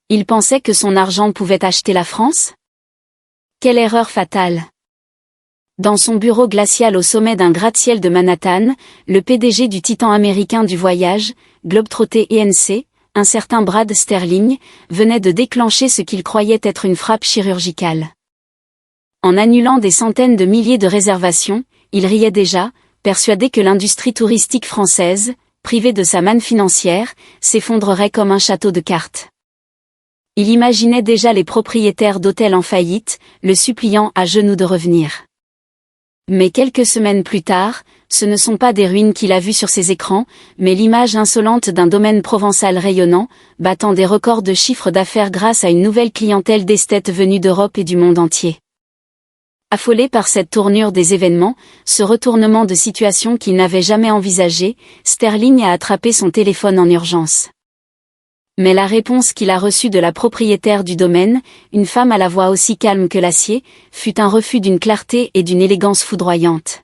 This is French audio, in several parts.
Il pensait que son argent pouvait acheter la France? Quelle erreur fatale! Dans son bureau glacial au sommet d'un gratte-ciel de Manhattan, le PDG du titan américain du voyage, Globetrotter Inc., un certain Brad Sterling, venait de déclencher ce qu'il croyait être une frappe chirurgicale. En annulant des centaines de milliers de réservations, il riait déjà, persuadé que l'industrie touristique française, privée de sa manne financière, s'effondrerait comme un château de cartes. Il imaginait déjà les propriétaires d'hôtels en faillite, le suppliant à genoux de revenir. Mais quelques semaines plus tard, ce ne sont pas des ruines qu'il a vues sur ses écrans, mais l'image insolente d'un domaine provençal rayonnant, battant des records de chiffre d'affaires grâce à une nouvelle clientèle d'esthètes venus d'Europe et du monde entier. Affolé par cette tournure des événements, ce retournement de situation qu'il n'avait jamais envisagé, Sterling a attrapé son téléphone en urgence. Mais la réponse qu'il a reçue de la propriétaire du domaine, une femme à la voix aussi calme que l'acier, fut un refus d'une clarté et d'une élégance foudroyantes.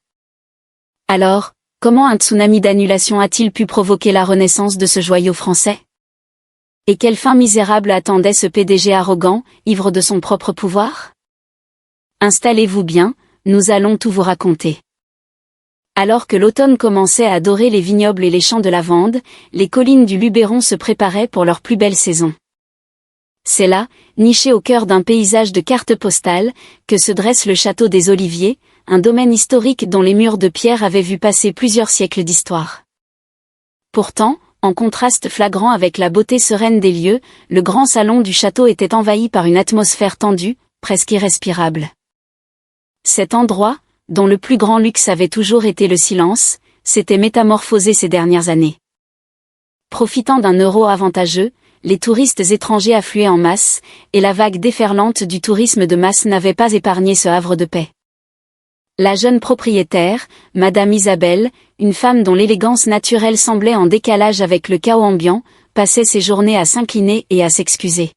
Alors, comment un tsunami d'annulation a-t-il pu provoquer la renaissance de ce joyau français? Et quelle fin misérable attendait ce PDG arrogant, ivre de son propre pouvoir? Installez-vous bien, nous allons tout vous raconter. Alors que l'automne commençait à dorer les vignobles et les champs de lavande, les collines du Luberon se préparaient pour leur plus belle saison. C'est là, niché au cœur d'un paysage de cartes postales, que se dresse le château des Oliviers, un domaine historique dont les murs de pierre avaient vu passer plusieurs siècles d'histoire. Pourtant, en contraste flagrant avec la beauté sereine des lieux, le grand salon du château était envahi par une atmosphère tendue, presque irrespirable. Cet endroit, dont le plus grand luxe avait toujours été le silence, s'était métamorphosé ces dernières années. Profitant d'un euro avantageux, les touristes étrangers affluaient en masse, et la vague déferlante du tourisme de masse n'avait pas épargné ce havre de paix. La jeune propriétaire, Madame Isabelle, une femme dont l'élégance naturelle semblait en décalage avec le chaos ambiant, passait ses journées à s'incliner et à s'excuser.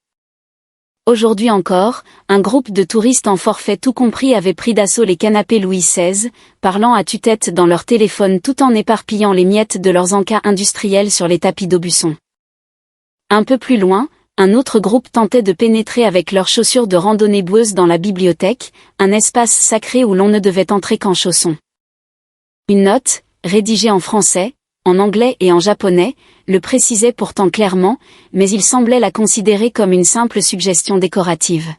Aujourd'hui encore, un groupe de touristes en forfait tout compris avait pris d'assaut les canapés Louis XVI, parlant à tue-tête dans leur téléphone tout en éparpillant les miettes de leurs encas industriels sur les tapis d'Aubusson. Un peu plus loin, un autre groupe tentait de pénétrer avec leurs chaussures de randonnée boueuses dans la bibliothèque, un espace sacré où l'on ne devait entrer qu'en chaussons. Une note, rédigée en français, en anglais et en japonais, le précisait pourtant clairement, mais il semblait la considérer comme une simple suggestion décorative.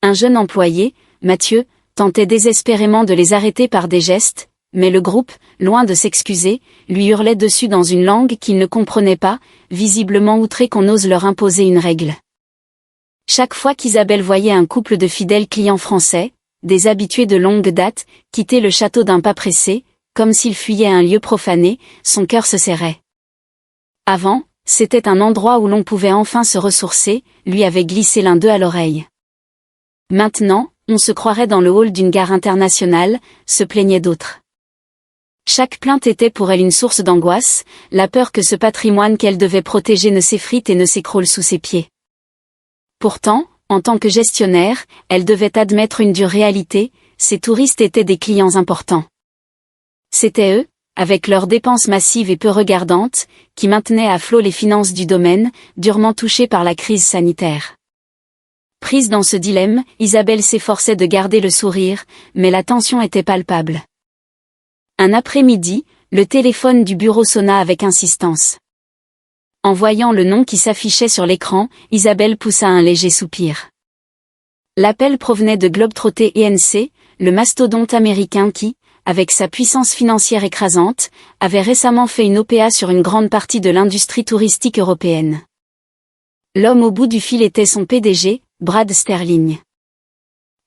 Un jeune employé, Mathieu, tentait désespérément de les arrêter par des gestes, mais le groupe, loin de s'excuser, lui hurlait dessus dans une langue qu'il ne comprenait pas, visiblement outré qu'on ose leur imposer une règle. Chaque fois qu'Isabelle voyait un couple de fidèles clients français, des habitués de longue date, quitter le château d'un pas pressé, comme s'il fuyait un lieu profané, son cœur se serrait. Avant, c'était un endroit où l'on pouvait enfin se ressourcer, lui avait glissé l'un d'eux à l'oreille. Maintenant, on se croirait dans le hall d'une gare internationale, se plaignait d'autres. Chaque plainte était pour elle une source d'angoisse, la peur que ce patrimoine qu'elle devait protéger ne s'effrite et ne s'écroule sous ses pieds. Pourtant, en tant que gestionnaire, elle devait admettre une dure réalité, ces touristes étaient des clients importants. C'étaient eux, avec leurs dépenses massives et peu regardantes, qui maintenaient à flot les finances du domaine, durement touchées par la crise sanitaire. Prise dans ce dilemme, Isabelle s'efforçait de garder le sourire, mais la tension était palpable. Un après-midi, le téléphone du bureau sonna avec insistance. En voyant le nom qui s'affichait sur l'écran, Isabelle poussa un léger soupir. L'appel provenait de Globetrotter Inc., le mastodonte américain qui, avec sa puissance financière écrasante, avait récemment fait une OPA sur une grande partie de l'industrie touristique européenne. L'homme au bout du fil était son PDG, Brad Sterling.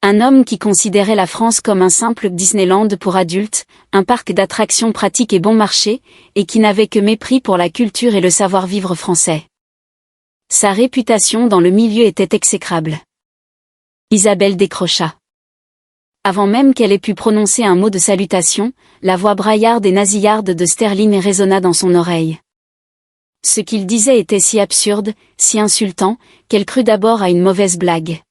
Un homme qui considérait la France comme un simple Disneyland pour adultes, un parc d'attractions pratiques et bon marché, et qui n'avait que mépris pour la culture et le savoir-vivre français. Sa réputation dans le milieu était exécrable. Isabelle décrocha. Avant même qu'elle ait pu prononcer un mot de salutation, la voix braillarde et nasillarde de Sterling résonna dans son oreille. Ce qu'il disait était si absurde, si insultant, qu'elle crut d'abord à une mauvaise blague.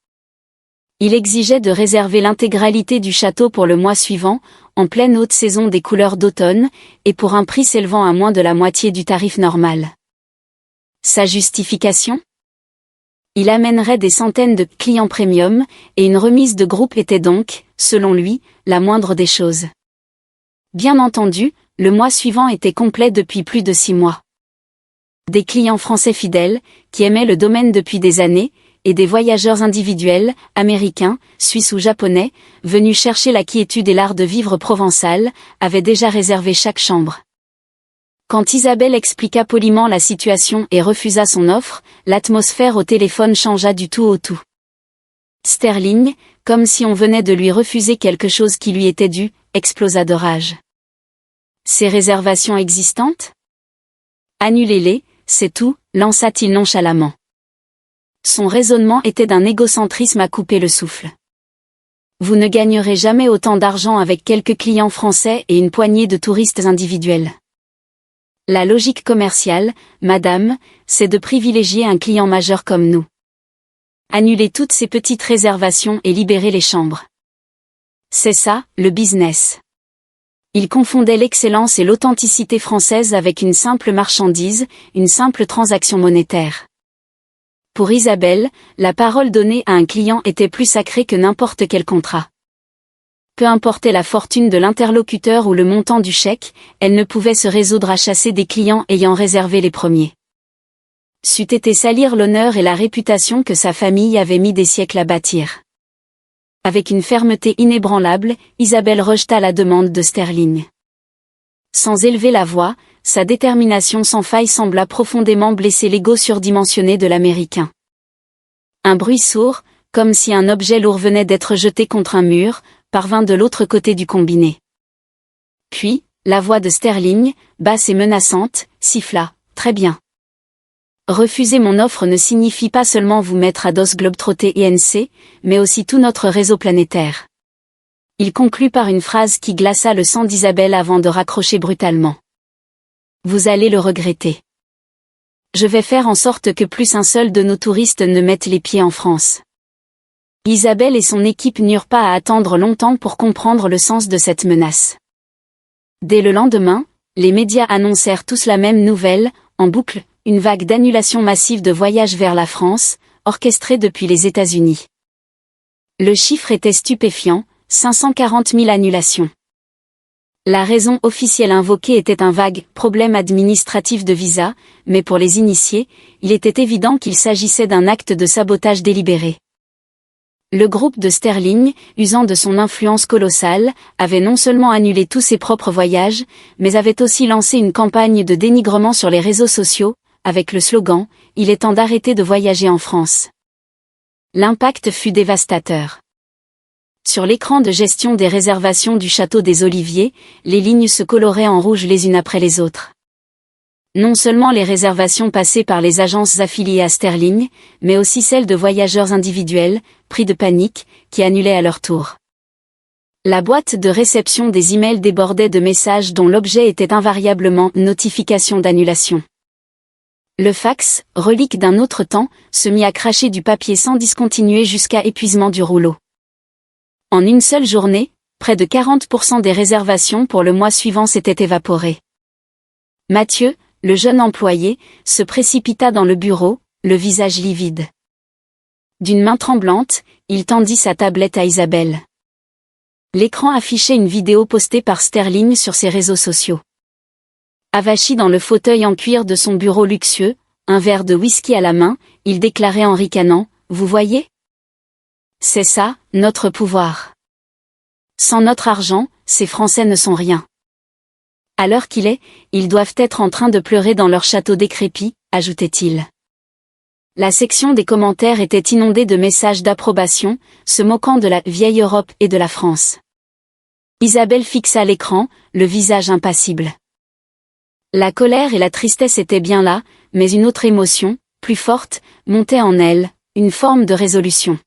Il exigeait de réserver l'intégralité du château pour le mois suivant, en pleine haute saison des couleurs d'automne, et pour un prix s'élevant à moins de la moitié du tarif normal. Sa justification ? Il amènerait des centaines de clients premium, et une remise de groupe était donc, selon lui, la moindre des choses. Bien entendu, le mois suivant était complet depuis plus de 6 mois. Des clients français fidèles, qui aimaient le domaine depuis des années, et des voyageurs individuels, américains, suisses ou japonais, venus chercher la quiétude et l'art de vivre provençal, avaient déjà réservé chaque chambre. Quand Isabelle expliqua poliment la situation et refusa son offre, l'atmosphère au téléphone changea du tout au tout. Sterling, comme si on venait de lui refuser quelque chose qui lui était dû, explosa de rage. Ces réservations existantes ? Annulez-les, c'est tout, lança-t-il nonchalamment. Son raisonnement était d'un égocentrisme à couper le souffle. Vous ne gagnerez jamais autant d'argent avec quelques clients français et une poignée de touristes individuels. La logique commerciale, madame, c'est de privilégier un client majeur comme nous. Annulez toutes ces petites réservations et libérez les chambres. C'est ça, le business. Il confondait l'excellence et l'authenticité française avec une simple marchandise, une simple transaction monétaire. Pour Isabelle, la parole donnée à un client était plus sacrée que n'importe quel contrat. Peu importait la fortune de l'interlocuteur ou le montant du chèque, elle ne pouvait se résoudre à chasser des clients ayant réservé les premiers. C'eût été salir l'honneur et la réputation que sa famille avait mis des siècles à bâtir. Avec une fermeté inébranlable, Isabelle rejeta la demande de Sterling. Sans élever la voix, sa détermination sans faille sembla profondément blesser l'ego surdimensionné de l'Américain. Un bruit sourd, comme si un objet lourd venait d'être jeté contre un mur, parvint de l'autre côté du combiné. Puis, la voix de Sterling, basse et menaçante, siffla, « Très bien. Refuser mon offre ne signifie pas seulement vous mettre à dos Globetrotter INC, mais aussi tout notre réseau planétaire. » Il conclut par une phrase qui glaça le sang d'Isabelle avant de raccrocher brutalement. « Vous allez le regretter. Je vais faire en sorte que plus un seul de nos touristes ne mette les pieds en France. » Isabelle et son équipe n'eurent pas à attendre longtemps pour comprendre le sens de cette menace. Dès le lendemain, les médias annoncèrent tous la même nouvelle, en boucle, une vague d'annulations massives de voyages vers la France, orchestrée depuis les États-Unis. Le chiffre était stupéfiant, 540 000 annulations. La raison officielle invoquée était un vague « problème administratif de visa », mais pour les initiés, il était évident qu'il s'agissait d'un acte de sabotage délibéré. Le groupe de Sterling, usant de son influence colossale, avait non seulement annulé tous ses propres voyages, mais avait aussi lancé une campagne de dénigrement sur les réseaux sociaux, avec le slogan « Il est temps d'arrêter de voyager en France ». L'impact fut dévastateur. Sur l'écran de gestion des réservations du château des Oliviers, les lignes se coloraient en rouge les unes après les autres. Non seulement les réservations passées par les agences affiliées à Sterling, mais aussi celles de voyageurs individuels, pris de panique, qui annulaient à leur tour. La boîte de réception des emails débordait de messages dont l'objet était invariablement « notification d'annulation ». Le fax, relique d'un autre temps, se mit à cracher du papier sans discontinuer jusqu'à épuisement du rouleau. En une seule journée, près de 40% des réservations pour le mois suivant s'étaient évaporées. Mathieu, le jeune employé, se précipita dans le bureau, le visage livide. D'une main tremblante, il tendit sa tablette à Isabelle. L'écran affichait une vidéo postée par Sterling sur ses réseaux sociaux. Avachi dans le fauteuil en cuir de son bureau luxueux, un verre de whisky à la main, il déclarait en ricanant, « Vous voyez ? C'est ça, notre pouvoir. Sans notre argent, ces Français ne sont rien. À l'heure qu'il est, ils doivent être en train de pleurer dans leur château décrépit, ajoutait-il. » La section des commentaires était inondée de messages d'approbation, se moquant de la « vieille Europe » et de la France. Isabelle fixa l'écran, le visage impassible. La colère et la tristesse étaient bien là, mais une autre émotion, plus forte, montait en elle, une forme de résolution.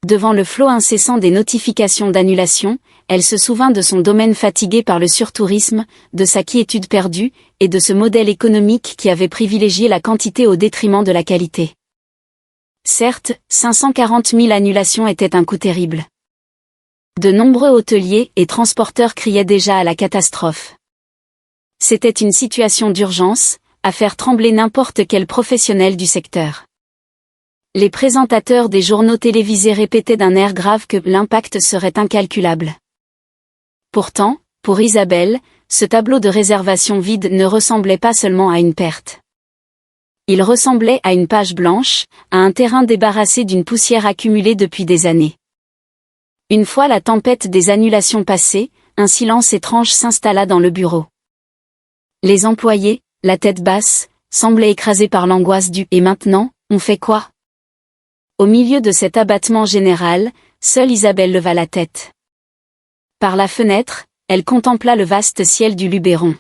Devant le flot incessant des notifications d'annulation, elle se souvint de son domaine fatigué par le surtourisme, de sa quiétude perdue, et de ce modèle économique qui avait privilégié la quantité au détriment de la qualité. Certes, 540 000 annulations étaient un coup terrible. De nombreux hôteliers et transporteurs criaient déjà à la catastrophe. C'était une situation d'urgence, à faire trembler n'importe quel professionnel du secteur. Les présentateurs des journaux télévisés répétaient d'un air grave que l'impact serait incalculable. Pourtant, pour Isabelle, ce tableau de réservation vide ne ressemblait pas seulement à une perte. Il ressemblait à une page blanche, à un terrain débarrassé d'une poussière accumulée depuis des années. Une fois la tempête des annulations passée, un silence étrange s'installa dans le bureau. Les employés, la tête basse, semblaient écrasés par l'angoisse du « et maintenant, on fait quoi ?» Au milieu de cet abattement général, seule Isabelle leva la tête. Par la fenêtre, elle contempla le vaste ciel du Luberon.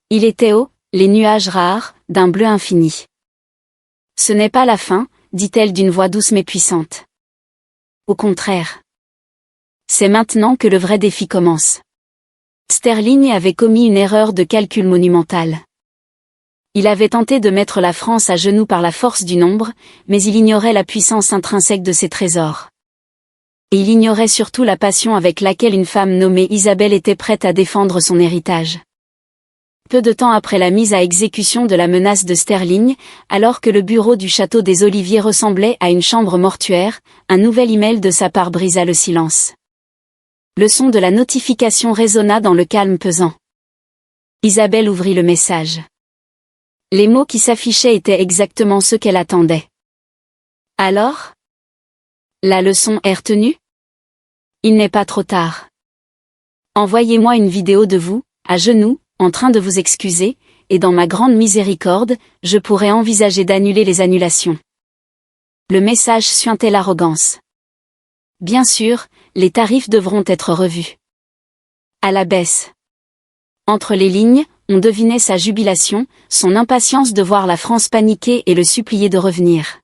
Il était haut, les nuages rares, d'un bleu infini. « Ce n'est pas la fin, dit-elle d'une voix douce mais puissante. Au contraire. C'est maintenant que le vrai défi commence. » Sterling avait commis une erreur de calcul monumentale. Il avait tenté de mettre la France à genoux par la force du nombre, mais il ignorait la puissance intrinsèque de ses trésors. Et il ignorait surtout la passion avec laquelle une femme nommée Isabelle était prête à défendre son héritage. Peu de temps après la mise à exécution de la menace de Sterling, alors que le bureau du château des Oliviers ressemblait à une chambre mortuaire, un nouvel email de sa part brisa le silence. Le son de la notification résonna dans le calme pesant. Isabelle ouvrit le message. Les mots qui s'affichaient étaient exactement ceux qu'elle attendait. Alors ? La leçon est retenue ? Il n'est pas trop tard. Envoyez-moi une vidéo de vous, à genoux, en train de vous excuser, et dans ma grande miséricorde, je pourrais envisager d'annuler les annulations. Le message suintait l'arrogance. Bien sûr, les tarifs devront être revus. À la baisse. Entre les lignes, on devinait sa jubilation, son impatience de voir la France paniquer et le supplier de revenir.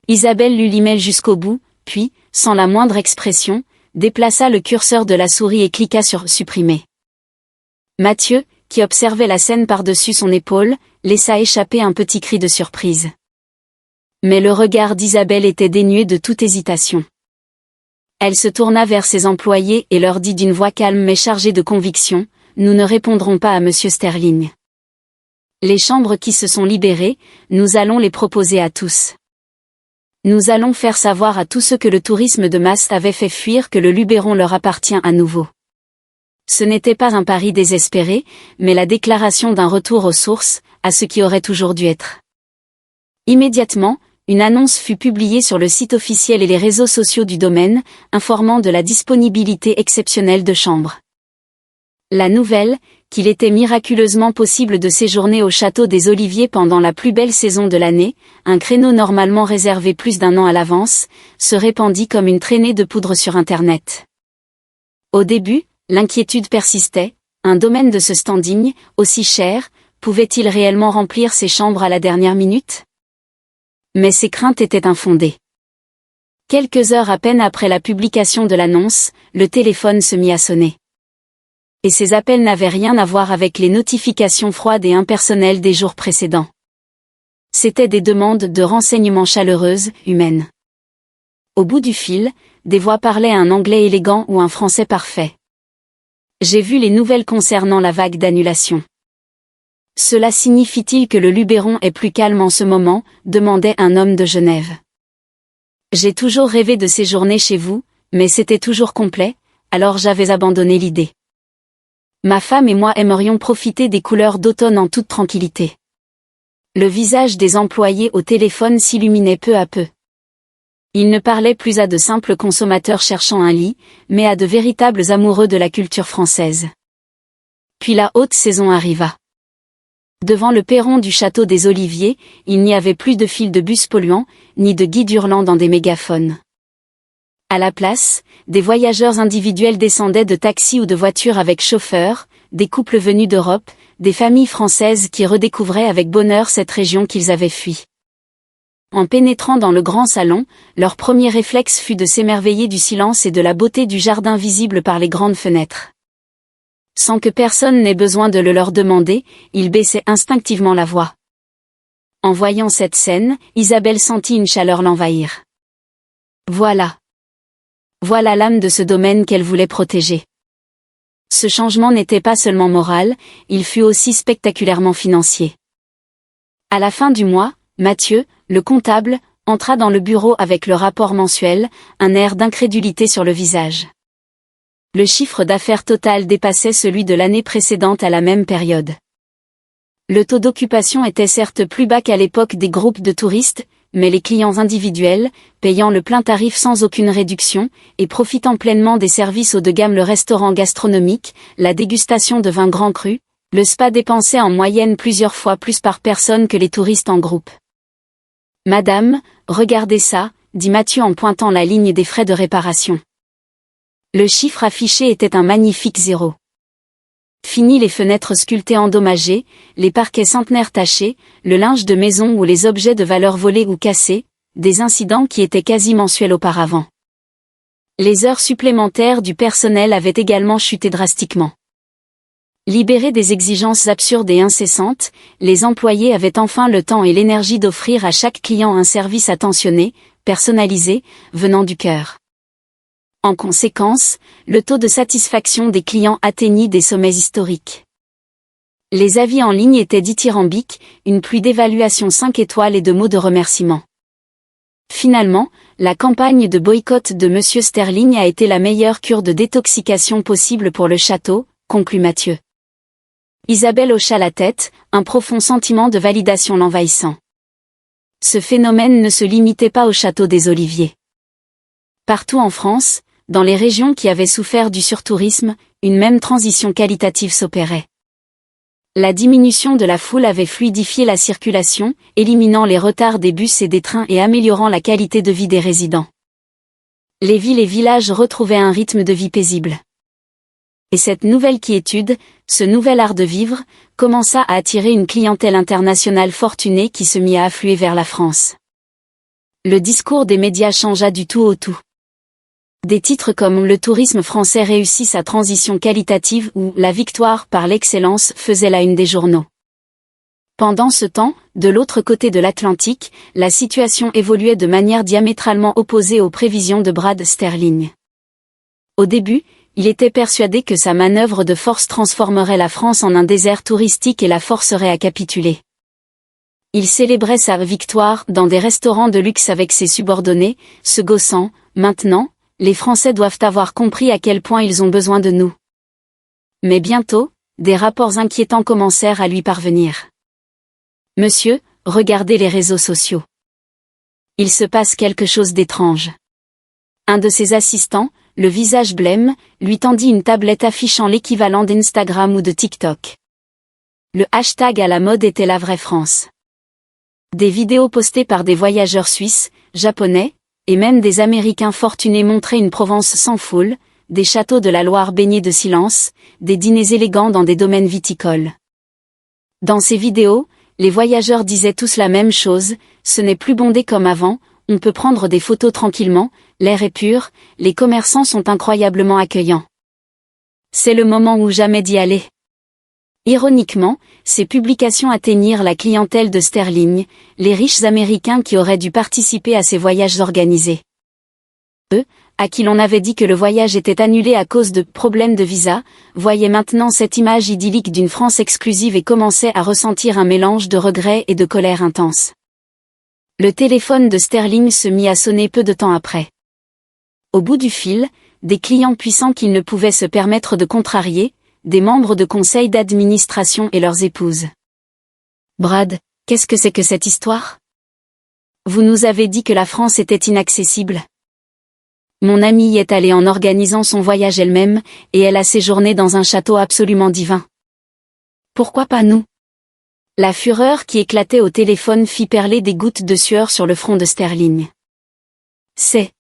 Isabelle lut l'email jusqu'au bout, puis, sans la moindre expression, déplaça le curseur de la souris et cliqua sur « Supprimer ». Mathieu, qui observait la scène par-dessus son épaule, laissa échapper un petit cri de surprise. Mais le regard d'Isabelle était dénué de toute hésitation. Elle se tourna vers ses employés et leur dit d'une voix calme mais chargée de conviction, « Nous ne répondrons pas à Monsieur Sterling. Les chambres qui se sont libérées, nous allons les proposer à tous. Nous allons faire savoir à tous ceux que le tourisme de masse avait fait fuir que le Luberon leur appartient à nouveau. » Ce n'était pas un pari désespéré, mais la déclaration d'un retour aux sources, à ce qui aurait toujours dû être. Immédiatement, une annonce fut publiée sur le site officiel et les réseaux sociaux du domaine, informant de la disponibilité exceptionnelle de chambres. La nouvelle, qu'il était miraculeusement possible de séjourner au château des Oliviers pendant la plus belle saison de l'année, un créneau normalement réservé plus d'un an à l'avance, se répandit comme une traînée de poudre sur Internet. Au début, l'inquiétude persistait, un domaine de ce standing, aussi cher, pouvait-il réellement remplir ses chambres à la dernière minute ? Mais ces craintes étaient infondées. Quelques heures à peine après la publication de l'annonce, le téléphone se mit à sonner. Et ces appels n'avaient rien à voir avec les notifications froides et impersonnelles des jours précédents. C'étaient des demandes de renseignements chaleureuses, humaines. Au bout du fil, des voix parlaient un anglais élégant ou un français parfait. J'ai vu les nouvelles concernant la vague d'annulation. Cela signifie-t-il que le Luberon est plus calme en ce moment, demandait un homme de Genève. J'ai toujours rêvé de séjourner chez vous, mais c'était toujours complet, alors j'avais abandonné l'idée. Ma femme et moi aimerions profiter des couleurs d'automne en toute tranquillité. Le visage des employés au téléphone s'illuminait peu à peu. Ils ne parlaient plus à de simples consommateurs cherchant un lit, mais à de véritables amoureux de la culture française. Puis la haute saison arriva. Devant le perron du château des Oliviers, il n'y avait plus de files de bus polluants, ni de guides hurlant dans des mégaphones. À la place, des voyageurs individuels descendaient de taxis ou de voitures avec chauffeur, des couples venus d'Europe, des familles françaises qui redécouvraient avec bonheur cette région qu'ils avaient fui. En pénétrant dans le grand salon, leur premier réflexe fut de s'émerveiller du silence et de la beauté du jardin visible par les grandes fenêtres. Sans que personne n'ait besoin de le leur demander, ils baissaient instinctivement la voix. En voyant cette scène, Isabelle sentit une chaleur l'envahir. Voilà. Voilà l'âme de ce domaine qu'elle voulait protéger. Ce changement n'était pas seulement moral, il fut aussi spectaculairement financier. À la fin du mois, Mathieu, le comptable, entra dans le bureau avec le rapport mensuel, un air d'incrédulité sur le visage. Le chiffre d'affaires total dépassait celui de l'année précédente à la même période. Le taux d'occupation était certes plus bas qu'à l'époque des groupes de touristes, mais les clients individuels, payant le plein tarif sans aucune réduction, et profitant pleinement des services haut de gamme, le restaurant gastronomique, la dégustation de vins grands crus, le spa, dépensaient en moyenne plusieurs fois plus par personne que les touristes en groupe. « Madame, regardez ça », dit Mathieu en pointant la ligne des frais de réparation. Le chiffre affiché était un magnifique 0. Fini les fenêtres sculptées endommagées, les parquets centenaires tachés, le linge de maison ou les objets de valeur volés ou cassés, des incidents qui étaient quasi mensuels auparavant. Les heures supplémentaires du personnel avaient également chuté drastiquement. Libérés des exigences absurdes et incessantes, les employés avaient enfin le temps et l'énergie d'offrir à chaque client un service attentionné, personnalisé, venant du cœur. En conséquence, le taux de satisfaction des clients atteignit des sommets historiques. Les avis en ligne étaient dithyrambiques, une pluie d'évaluations 5 étoiles et de mots de remerciement. Finalement, la campagne de boycott de M. Sterling a été la meilleure cure de détoxication possible pour le château, conclut Mathieu. Isabelle hocha la tête, un profond sentiment de validation l'envahissant. Ce phénomène ne se limitait pas au château des Oliviers. Partout en France, dans les régions qui avaient souffert du surtourisme, une même transition qualitative s'opérait. La diminution de la foule avait fluidifié la circulation, éliminant les retards des bus et des trains et améliorant la qualité de vie des résidents. Les villes et villages retrouvaient un rythme de vie paisible. Et cette nouvelle quiétude, ce nouvel art de vivre, commença à attirer une clientèle internationale fortunée qui se mit à affluer vers la France. Le discours des médias changea du tout au tout. Des titres comme « Le tourisme français réussit sa transition qualitative » ou « La victoire par l'excellence » faisaient la une des journaux. Pendant ce temps, de l'autre côté de l'Atlantique, la situation évoluait de manière diamétralement opposée aux prévisions de Brad Sterling. Au début, il était persuadé que sa manœuvre de force transformerait la France en un désert touristique et la forcerait à capituler. Il célébrait sa victoire dans des restaurants de luxe avec ses subordonnés, se gaussant « Maintenant, les Français doivent avoir compris à quel point ils ont besoin de nous. » Mais bientôt, des rapports inquiétants commencèrent à lui parvenir. « Monsieur, regardez les réseaux sociaux. Il se passe quelque chose d'étrange. » Un de ses assistants, le visage blême, lui tendit une tablette affichant l'équivalent d'Instagram ou de TikTok. Le hashtag à la mode était la vraie France. Des vidéos postées par des voyageurs suisses, japonais, et même des Américains fortunés montraient une Provence sans foule, des châteaux de la Loire baignés de silence, des dîners élégants dans des domaines viticoles. Dans ces vidéos, les voyageurs disaient tous la même chose, ce n'est plus bondé comme avant, on peut prendre des photos tranquillement, l'air est pur, les commerçants sont incroyablement accueillants. C'est le moment ou jamais d'y aller. Ironiquement, ces publications atteignirent la clientèle de Sterling, les riches Américains qui auraient dû participer à ces voyages organisés. Eux, à qui l'on avait dit que le voyage était annulé à cause de problèmes de visa, voyaient maintenant cette image idyllique d'une France exclusive et commençaient à ressentir un mélange de regret et de colère intense. Le téléphone de Sterling se mit à sonner peu de temps après. Au bout du fil, des clients puissants qu'il ne pouvait se permettre de contrarier, des membres de conseil d'administration et leurs épouses. « Brad, qu'est-ce que c'est que cette histoire ? Vous nous avez dit que la France était inaccessible. Mon amie y est allée en organisant son voyage elle-même, et elle a séjourné dans un château absolument divin. Pourquoi pas nous ? » La fureur qui éclatait au téléphone fit perler des gouttes de sueur sur le front de Sterling. C'est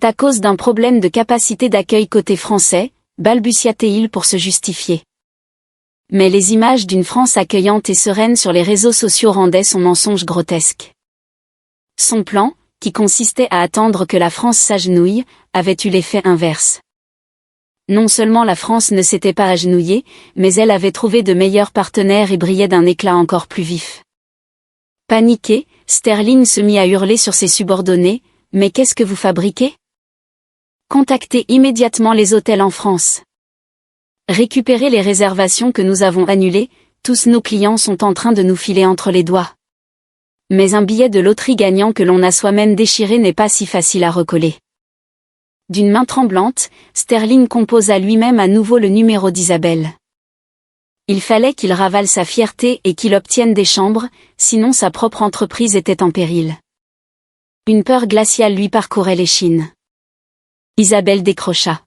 à cause d'un problème de capacité d'accueil côté français, balbutia-t-il pour se justifier. Mais les images d'une France accueillante et sereine sur les réseaux sociaux rendaient son mensonge grotesque. Son plan, qui consistait à attendre que la France s'agenouille, avait eu l'effet inverse. Non seulement la France ne s'était pas agenouillée, mais elle avait trouvé de meilleurs partenaires et brillait d'un éclat encore plus vif. Paniqué, Sterling se mit à hurler sur ses subordonnés, « Mais qu'est-ce que vous fabriquez ? Contactez immédiatement les hôtels en France. Récupérez les réservations que nous avons annulées, tous nos clients sont en train de nous filer entre les doigts. Mais un billet de loterie gagnant que l'on a soi-même déchiré n'est pas si facile à recoller. D'une main tremblante, Sterling composa lui-même à nouveau le numéro d'Isabelle. Il fallait qu'il ravale sa fierté et qu'il obtienne des chambres, sinon sa propre entreprise était en péril. Une peur glaciale lui parcourait l'échine. Isabelle décrocha.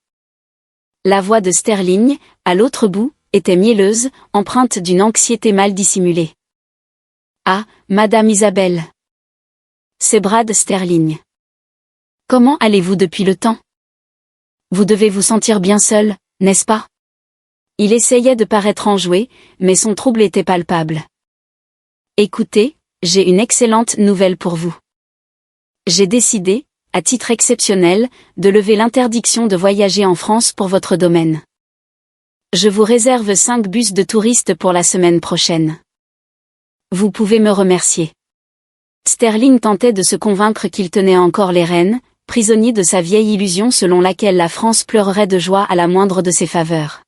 La voix de Sterling, à l'autre bout, était mielleuse, empreinte d'une anxiété mal dissimulée. « Ah, Madame Isabelle. C'est Brad Sterling. Comment allez-vous depuis le temps? Vous devez vous sentir bien seul, n'est-ce pas? » Il essayait de paraître enjoué, mais son trouble était palpable. « Écoutez, j'ai une excellente nouvelle pour vous. J'ai décidé, à titre exceptionnel, de lever l'interdiction de voyager en France pour votre domaine. Je vous réserve 5 bus de touristes pour la semaine prochaine. Vous pouvez me remercier. » Sterling tentait de se convaincre qu'il tenait encore les rênes, prisonnier de sa vieille illusion selon laquelle la France pleurerait de joie à la moindre de ses faveurs.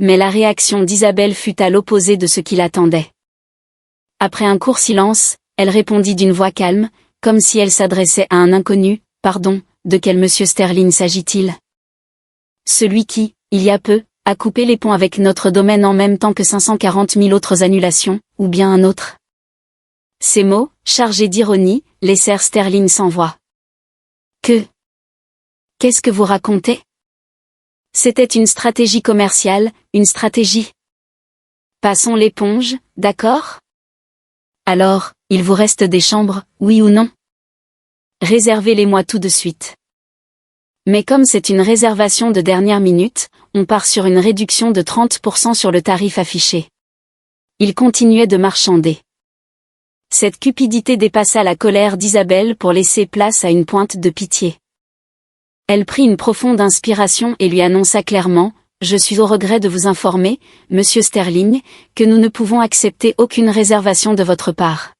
Mais la réaction d'Isabelle fut à l'opposé de ce qu'il attendait. Après un court silence, elle répondit d'une voix calme, comme si elle s'adressait à un inconnu. « Pardon, de quel monsieur Sterling s'agit-il? Celui qui, il y a peu, a coupé les ponts avec notre domaine en même temps que 540 000 autres annulations, ou bien un autre ?» Ces mots, chargés d'ironie, laissèrent Sterling sans voix. Qu'est-ce que vous racontez? C'était une stratégie commerciale, une stratégie. Passons l'éponge, d'accord? Alors, il vous reste des chambres, oui ou non? Réservez-les-moi tout de suite. Mais comme c'est une réservation de dernière minute, on part sur une réduction de 30% sur le tarif affiché. Il continuait de marchander. Cette cupidité dépassa la colère d'Isabelle pour laisser place à une pointe de pitié. Elle prit une profonde inspiration et lui annonça clairement: « Je suis au regret de vous informer, monsieur Sterling, que nous ne pouvons accepter aucune réservation de votre part. »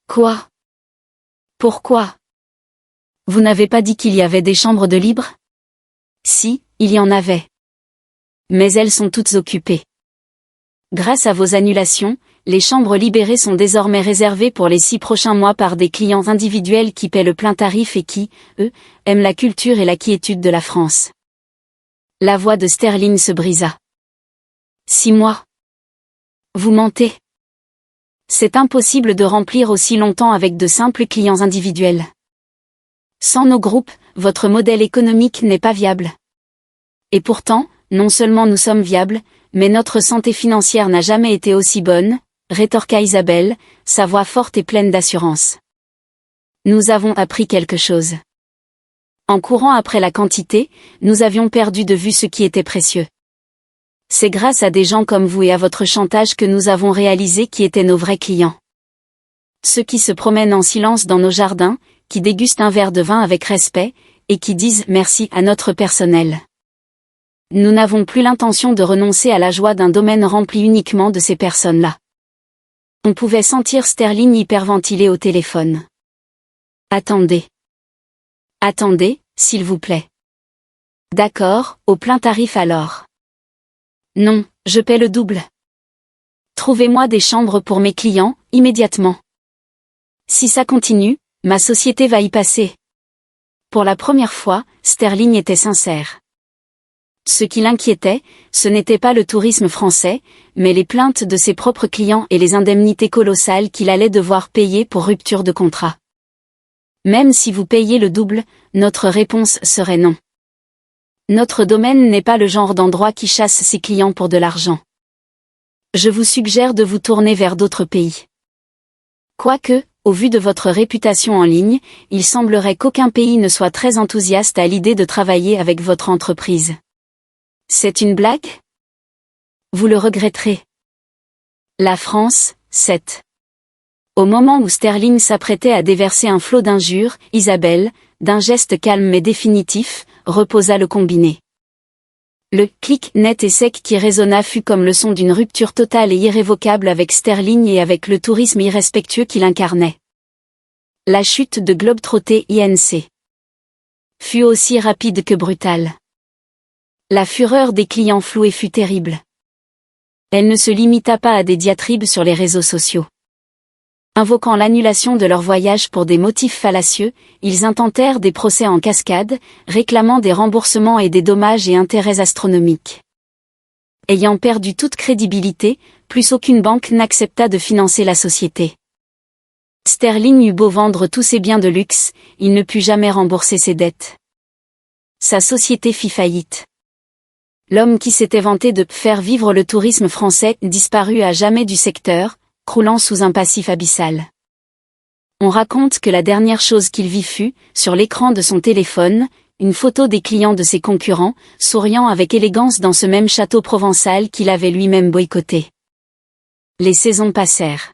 Quoi? Pourquoi? Vous n'avez pas dit qu'il y avait des chambres de libre? Si, il y en avait. Mais elles sont toutes occupées. Grâce à vos annulations, les chambres libérées sont désormais réservées pour les 6 prochains mois par des clients individuels qui paient le plein tarif et qui, eux, aiment la culture et la quiétude de la France. La voix de Sterling se brisa. 6 mois? Vous mentez. C'est impossible de remplir aussi longtemps avec de simples clients individuels. Sans nos groupes, votre modèle économique n'est pas viable. Et pourtant, non seulement nous sommes viables, mais notre santé financière n'a jamais été aussi bonne, rétorqua Isabelle, sa voix forte et pleine d'assurance. Nous avons appris quelque chose. En courant après la quantité, nous avions perdu de vue ce qui était précieux. C'est grâce à des gens comme vous et à votre chantage que nous avons réalisé qui étaient nos vrais clients. Ceux qui se promènent en silence dans nos jardins, qui dégustent un verre de vin avec respect, et qui disent merci à notre personnel. Nous n'avons plus l'intention de renoncer à la joie d'un domaine rempli uniquement de ces personnes-là. On pouvait sentir Sterling hyperventiler au téléphone. Attendez. Attendez, s'il vous plaît. D'accord, au plein tarif alors. Non, je paie le double. Trouvez-moi des chambres pour mes clients, immédiatement. Si ça continue, ma société va y passer. Pour la première fois, Sterling était sincère. Ce qui l'inquiétait, ce n'était pas le tourisme français, mais les plaintes de ses propres clients et les indemnités colossales qu'il allait devoir payer pour rupture de contrat. Même si vous payez le double, notre réponse serait non. Notre domaine n'est pas le genre d'endroit qui chasse ses clients pour de l'argent. Je vous suggère de vous tourner vers d'autres pays. Quoique, au vu de votre réputation en ligne, il semblerait qu'aucun pays ne soit très enthousiaste à l'idée de travailler avec votre entreprise. C'est une blague? Vous le regretterez. La France, 7. Au moment où Sterling s'apprêtait à déverser un flot d'injures, Isabelle, d'un geste calme mais définitif, reposa le combiné. Le clic net et sec qui résonna fut comme le son d'une rupture totale et irrévocable avec Sterling et avec le tourisme irrespectueux qu'il incarnait. La chute de Globetrotter Inc. fut aussi rapide que brutale. La fureur des clients floués fut terrible. Elle ne se limita pas à des diatribes sur les réseaux sociaux. Invoquant l'annulation de leur voyage pour des motifs fallacieux, ils intentèrent des procès en cascade, réclamant des remboursements et des dommages et intérêts astronomiques. Ayant perdu toute crédibilité, plus aucune banque n'accepta de financer la société. Sterling eut beau vendre tous ses biens de luxe, il ne put jamais rembourser ses dettes. Sa société fit faillite. L'homme qui s'était vanté de faire vivre le tourisme français disparut à jamais du secteur, croulant sous un passif abyssal. On raconte que la dernière chose qu'il vit fut, sur l'écran de son téléphone, une photo des clients de ses concurrents, souriant avec élégance dans ce même château provençal qu'il avait lui-même boycotté. Les saisons passèrent.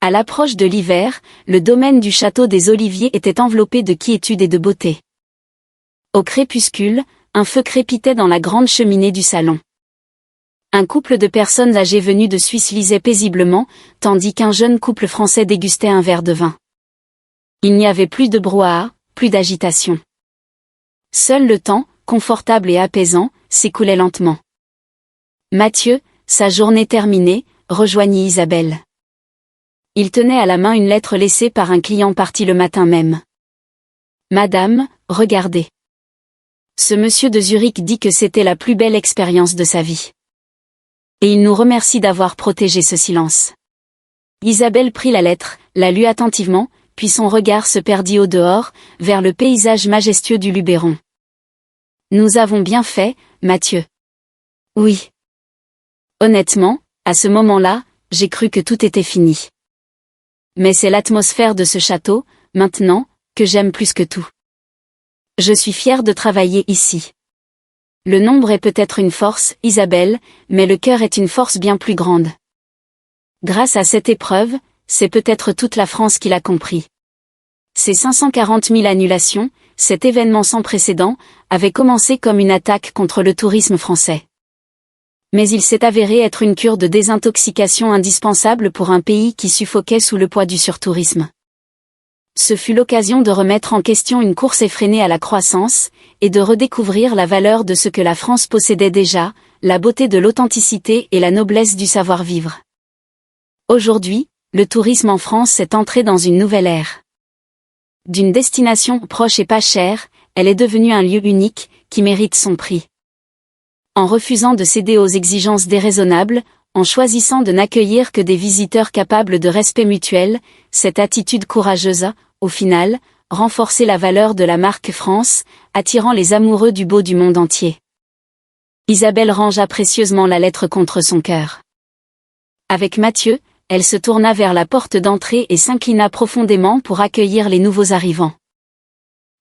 À l'approche de l'hiver, le domaine du château des Oliviers était enveloppé de quiétude et de beauté. Au crépuscule, un feu crépitait dans la grande cheminée du salon. Un couple de personnes âgées venues de Suisse lisait paisiblement, tandis qu'un jeune couple français dégustait un verre de vin. Il n'y avait plus de brouhaha, plus d'agitation. Seul le temps, confortable et apaisant, s'écoulait lentement. Mathieu, sa journée terminée, rejoignit Isabelle. Il tenait à la main une lettre laissée par un client parti le matin même. « Madame, regardez. Ce monsieur de Zurich dit que c'était la plus belle expérience de sa vie. Et il nous remercie d'avoir protégé ce silence. » Isabelle prit la lettre, la lut attentivement, puis son regard se perdit au dehors, vers le paysage majestueux du Luberon. « Nous avons bien fait, Mathieu. » « Oui. » Honnêtement, à ce moment-là, j'ai cru que tout était fini. Mais c'est l'atmosphère de ce château, maintenant, que j'aime plus que tout. Je suis fière de travailler ici. Le nombre est peut-être une force, Isabelle, mais le cœur est une force bien plus grande. Grâce à cette épreuve, c'est peut-être toute la France qui l'a compris. Ces 540 000 annulations, cet événement sans précédent, avait commencé comme une attaque contre le tourisme français. Mais il s'est avéré être une cure de désintoxication indispensable pour un pays qui suffoquait sous le poids du surtourisme. Ce fut l'occasion de remettre en question une course effrénée à la croissance, et de redécouvrir la valeur de ce que la France possédait déjà, la beauté de l'authenticité et la noblesse du savoir-vivre. Aujourd'hui, le tourisme en France est entré dans une nouvelle ère. D'une destination proche et pas chère, elle est devenue un lieu unique, qui mérite son prix. En refusant de céder aux exigences déraisonnables, en choisissant de n'accueillir que des visiteurs capables de respect mutuel, cette attitude courageuse a, au final, renforcé la valeur de la marque France, attirant les amoureux du beau du monde entier. Isabelle rangea précieusement la lettre contre son cœur. Avec Mathieu, elle se tourna vers la porte d'entrée et s'inclina profondément pour accueillir les nouveaux arrivants.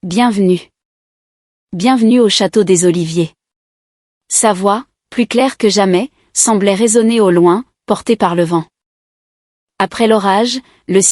Bienvenue. Bienvenue au château des Oliviers. Sa voix, plus claire que jamais, semblait résonner au loin, portée par le vent. Après l'orage, le